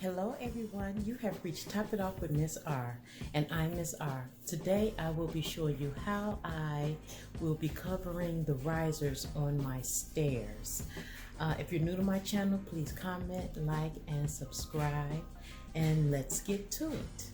Hello everyone, you have reached Top It Off with Miss R, and I'm Miss R. Today I will be showing you how I will be covering the risers on my stairs. If you're new to my channel, please comment, like, and subscribe, and let's get to it.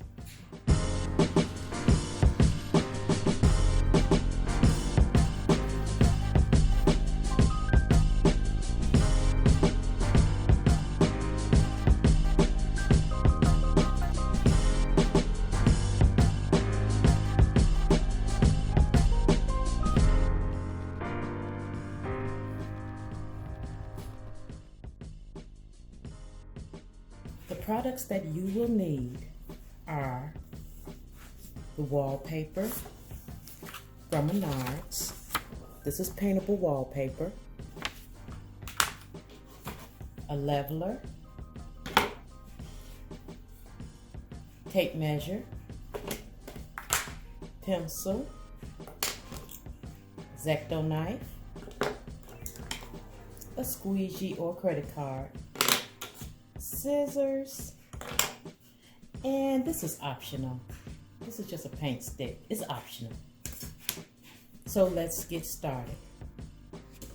The products that you will need are the wallpaper from Menards. This is Paintable Wallpaper, a leveler, tape measure, pencil, X-Acto knife, a squeegee or credit card, scissors, and this is optional. This is just a paint stick. It's optional. So let's get started.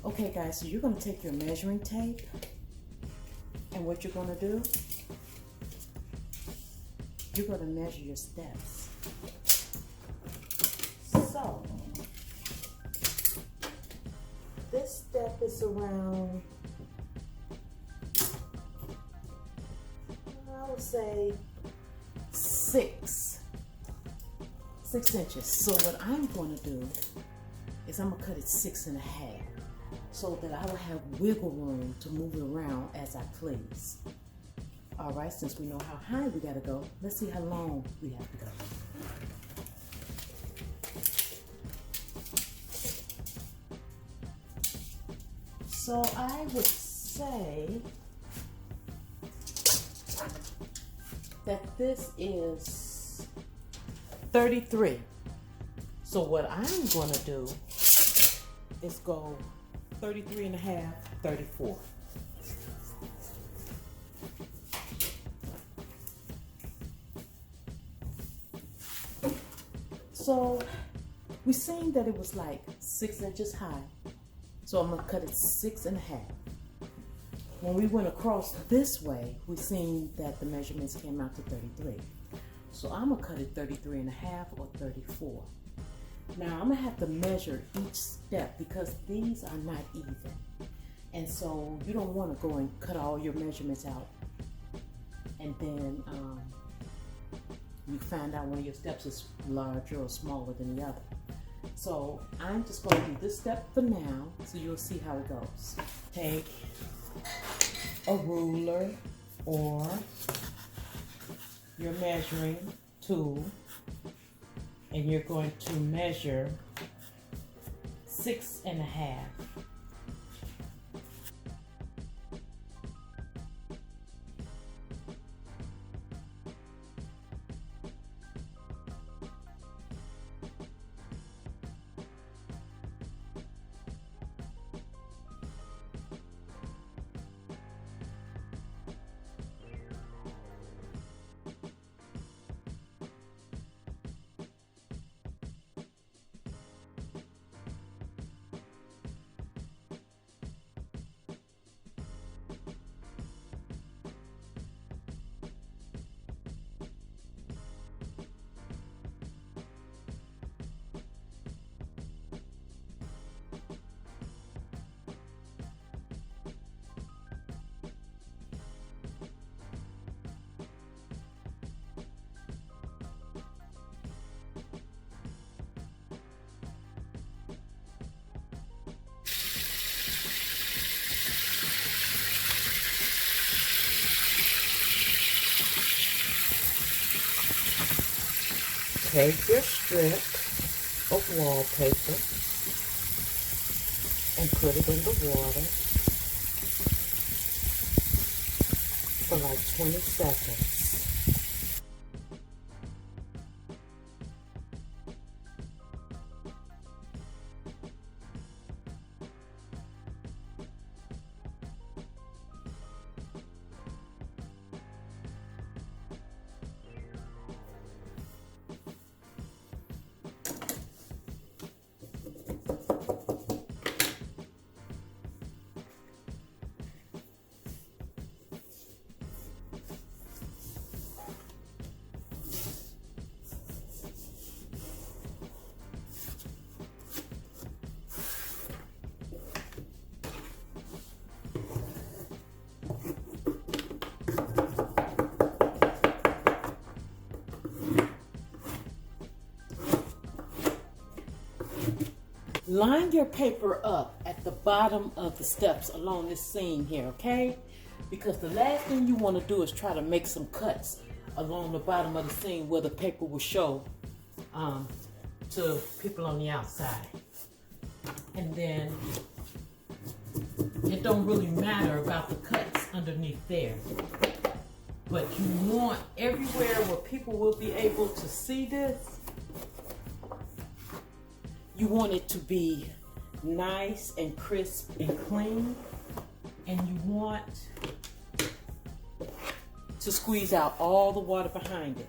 Okay guys, so you're going to take your measuring tape, and what you're going to do, you're going to measure your steps. So this step is around, I would say 6 inches. So what I'm going to do is I'm going to cut it 6.5 so that I will have wiggle room to move it around as I please. All right, since we know how high we got to go, let's see how long we have to go. So I would say that this is 33. So what I'm going to do is go 33.5, 34. So we seen that it was like 6 inches high. So I'm going to cut it 6.5. When we went across this way, we seen that the measurements came out to 33. So I'm gonna cut it 33.5 or 34. Now I'm gonna have to measure each step because these are not even. And so you don't wanna go and cut all your measurements out and then you find out one of your steps is larger or smaller than the other. So I'm just gonna do this step for now so you'll see how it goes. Take a ruler or your measuring tool, and you're going to measure 6.5. Take your strip of wallpaper and put it in the water for like 20 seconds. line your paper up at the bottom of the steps along this seam here, okay? Because the last thing you want to do is try to make some cuts along the bottom of the seam where the paper will show to people on the outside. And then it don't really matter about the cuts underneath there. But you want everywhere where people will be able to see this, you want it to be nice and crisp and clean. And you want to squeeze out all the water behind it.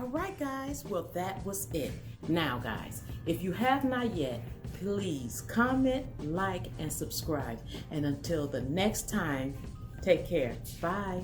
All right, guys, well, that was it. Now, guys, if you have not yet, please comment, like, and subscribe. And until the next time, take care. Bye.